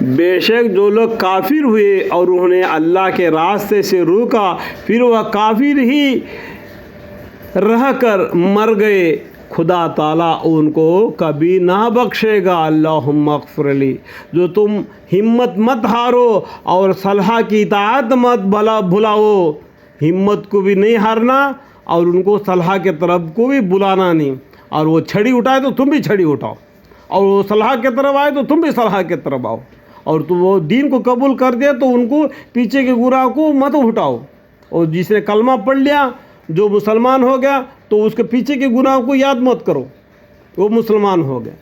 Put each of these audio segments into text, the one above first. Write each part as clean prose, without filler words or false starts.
بے شک جو لوگ کافر ہوئے اور انہوں نے اللہ کے راستے سے روکا پھر وہ کافر ہی رہ کر مر گئے، خدا تعالیٰ ان کو کبھی نہ بخشے گا۔ اللہم اغفر لی۔ جو تم ہمت مت ہارو اور صلاح کی اطاعت مت بھلاؤ، ہمت کو بھی نہیں ہارنا اور ان کو صلاح کے طرف کو بھی بلانا نہیں، اور وہ چھڑی اٹھائے تو تم بھی چھڑی اٹھاؤ، اور وہ صلاح کے طرف آئے تو تم بھی صلاح کے طرف آؤ، اور تو وہ دین کو قبول کر دے تو ان کو پیچھے کے گناہ کو مت اٹھاؤ، اور جس نے کلمہ پڑھ لیا جو مسلمان ہو گیا تو اس کے پیچھے کے گناہ کو یاد مت کرو، وہ مسلمان ہو گیا،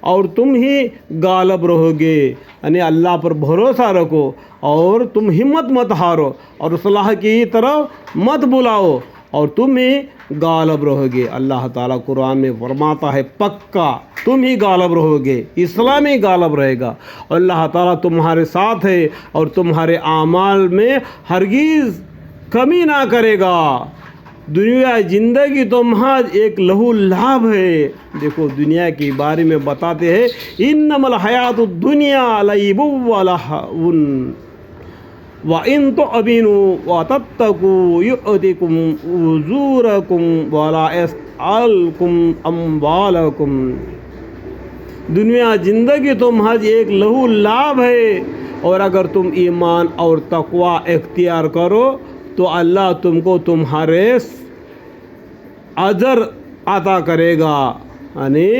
اور تم ہی غالب رہو گے۔ یعنی اللہ پر بھروسہ رکھو اور تم ہمت مت ہارو اور صلاح کی طرف مت بلاؤ اور تم ہی غالب رہو گے۔ اللہ تعالیٰ قرآن میں فرماتا ہے پکا تم ہی غالب رہو گے، اسلام ہی غالب رہے گا، اور اللہ تعالیٰ تمہارے ساتھ ہے اور تمہارے اعمال میں ہرگز کمی نہ کرے گا۔ دنیا زندگی تو محض ایک لہو لعب ہے۔ دیکھو دنیا کے بارے میں بتاتے ہیں انما الحیات الدنیا لعب و لہو وَإِن تُؤْمِنُوا وَتَتَّقُوا يُؤْتِكُمْ أُجُورَكُمْ وَلَا يَسْأَلْكُمْ أَمْوَالَكُمْ۔ دنیا زندگی تو محض ایک لہو لعب ہے، اور اگر تم ایمان اور تقوی اختیار کرو تو اللہ تم کو تمہارے اجر عطا کرے گا، یعنی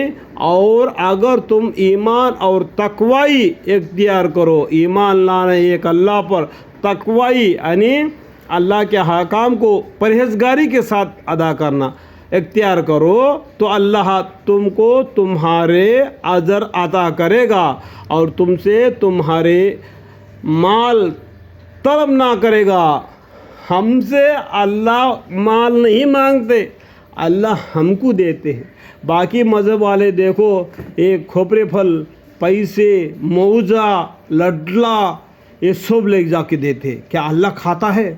اور اگر تم ایمان اور تقوی اختیار کرو، ایمان لانا ایک اللہ پر، تقوی یعنی اللہ کے احکام کو پرہیزگاری کے ساتھ ادا کرنا اختیار کرو تو اللہ تم کو تمہارے اجر عطا کرے گا، اور تم سے تمہارے مال طلب نہ کرے گا۔ ہم سے اللہ مال نہیں مانگتے، اللہ ہم کو دیتے ہیں۔ باقی مذہب والے دیکھو ایک کھوپرے پھل، پیسے، موزہ، لڈلا یہ سب لے جا کے دیتے۔ کیا اللہ کھاتا ہے؟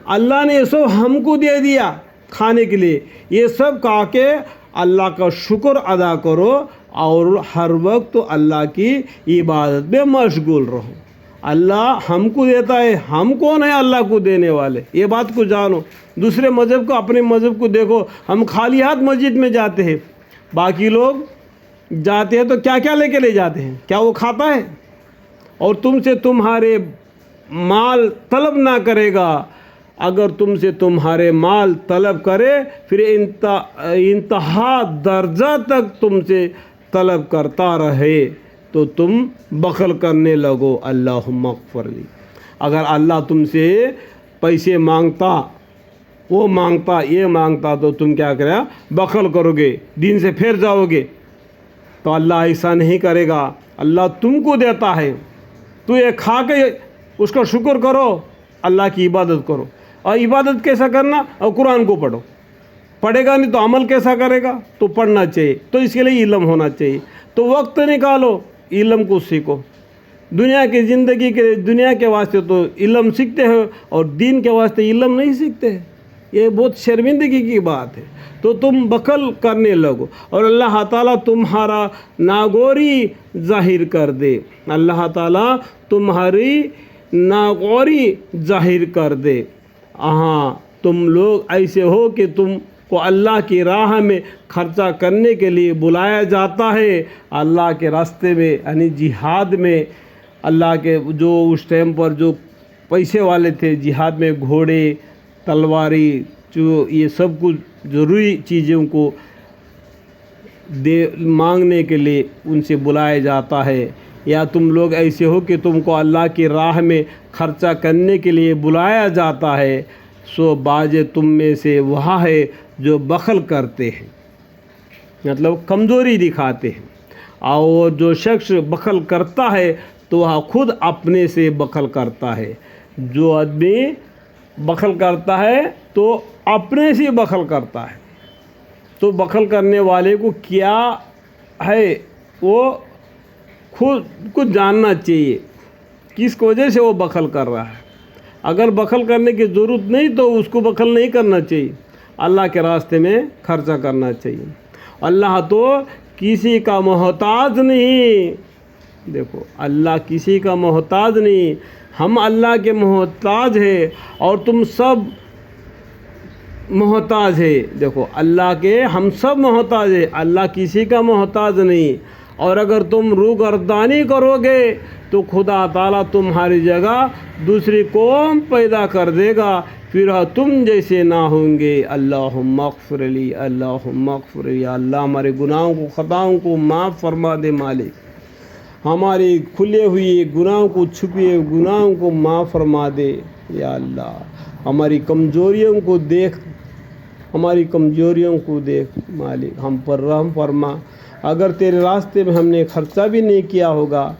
اللہ نے یہ سب ہم کو دے دیا کھانے کے لیے، یہ سب کہا کہ اللہ کا شکر ادا کرو اور ہر وقت اللہ کی عبادت میں مشغول رہو۔ اللہ ہم کو دیتا ہے، ہم کون ہے اللہ کو دینے والے؟ یہ بات کو جانو۔ دوسرے مذہب کو، اپنے مذہب کو دیکھو، ہم خالی ہاتھ مسجد میں جاتے ہیں، باقی لوگ جاتے ہیں تو کیا کیا لے کے لے جاتے ہیں؟ کیا وہ کھاتا ہے؟ اور تم سے تمہارے مال طلب نہ کرے گا، اگر تم سے تمہارے مال طلب کرے پھر انتہا درجہ تک تم سے طلب کرتا رہے تو تم بخل کرنے لگو۔ اللہم اغفر لی۔ اگر اللہ تم سے پیسے مانگتا، وہ مانگتا، یہ مانگتا تو تم کیا کرے؟ بخل کرو گے، دین سے پھر جاؤ گے، تو اللہ ایسا نہیں کرے گا۔ اللہ تم کو دیتا ہے، تو یہ کھا کے اس کا شکر کرو، اللہ کی عبادت کرو۔ اور عبادت کیسا کرنا؟ اور قرآن کو پڑھو۔ پڑھے گا نہیں تو عمل کیسا کرے گا؟ تو پڑھنا چاہیے، تو اس کے لیے علم ہونا چاہیے، تو وقت نکالو، علم کو سیکھو۔ دنیا کی زندگی کے دنیا کے واسطے تو علم سیکھتے ہو اور دین کے واسطے علم نہیں سیکھتے، یہ بہت شرمندگی کی بات ہے۔ تو تم بخل کرنے لگو اور اللہ تعالیٰ تمہارا ناغوری ظاہر کر دے، اللہ تعالیٰ تمہاری ناغوری ظاہر کر دے۔ ہاں تم لوگ ایسے ہو کہ تم کو اللہ کی راہ میں خرچہ کرنے کے لیے بلایا جاتا ہے، اللہ کے راستے میں یعنی جہاد میں۔ اللہ کے جو اس ٹائم پر جو پیسے والے تھے، جہاد میں گھوڑے، تلواری، جو یہ سب کچھ ضروری چیزوں کو مانگنے کے لیے ان سے بلایا جاتا ہے۔ یا تم لوگ ایسے ہو کہ تم کو اللہ کی راہ میں خرچہ کرنے کے لیے بلایا جاتا ہے، سو باز تم میں سے وہاں ہے جو بخل کرتے ہیں، مطلب کمزوری دکھاتے ہیں، اور جو شخص بخل کرتا ہے تو وہ خود اپنے سے بخل کرتا ہے۔ جو آدمی بخل کرتا ہے تو اپنے سے بخل کرتا ہے۔ تو بخل کرنے والے کو کیا ہے وہ خود کو جاننا چاہیے، کس وجہ سے وہ بخل کر رہا ہے۔ اگر بخل کرنے کی ضرورت نہیں تو اس کو بخل نہیں کرنا چاہیے، اللہ کے راستے میں خرچہ کرنا چاہیے۔ اللہ تو کسی کا محتاج نہیں، دیکھو اللہ کسی کا محتاج نہیں، ہم اللہ کے محتاج ہیں اور تم سب محتاج ہے۔ دیکھو اللہ کے ہم سب محتاج ہے، اللہ کسی کا محتاج نہیں۔ اور اگر تم روگردانی کرو گے تو خدا تعالیٰ تمہاری جگہ دوسری قوم پیدا کر دے گا، پھر تم جیسے نہ ہوں گے۔ اللہم اغفر لی، اللہم اغفر لی، اللہ ہمارے گناہوں کو خطاؤں کو معاف فرما دے مالک، ہماری کھلے ہوئے گناہوں کو چھپے گناہوں کو معاف فرما دے یا اللہ۔ ہماری کمزوریوں کو دیکھ، ہماری کمزوریوں کو دیکھ مالک، ہم پر رحم فرما۔ اگر تیرے راستے میں ہم نے خرچہ بھی نہیں کیا ہوگا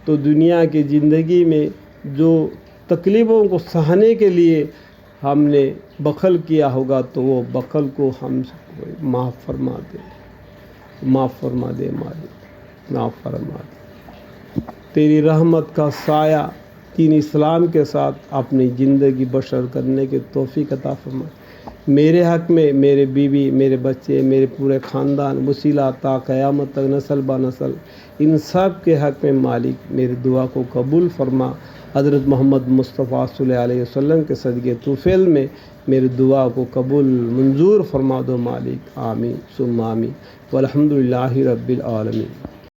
تو دنیا کی زندگی میں جو تکلیفوں کو سہنے کے لیے ہم نے بخل کیا ہوگا تو وہ بخل کو ہم معاف فرما دے، معاف فرما دے مالک، معاف فرما دے۔ تیری رحمت کا سایہ دین اسلام کے ساتھ اپنی زندگی بسر کرنے کی توفیق عطا فرما۔ میرے حق میں میرے بیوی، میرے بچے، میرے پورے خاندان، وسیلہ تا قیامت تک نسل با نسل، ان سب کے حق میں مالک میری دعا کو قبول فرما۔ حضرت محمد مصطفیٰ صلی اللہ علیہ وسلم کے صدقے طفیل میں میری دعا کو قبول منظور فرما دو مالک، آمین ثم آمین، والحمد للہ رب العالمین۔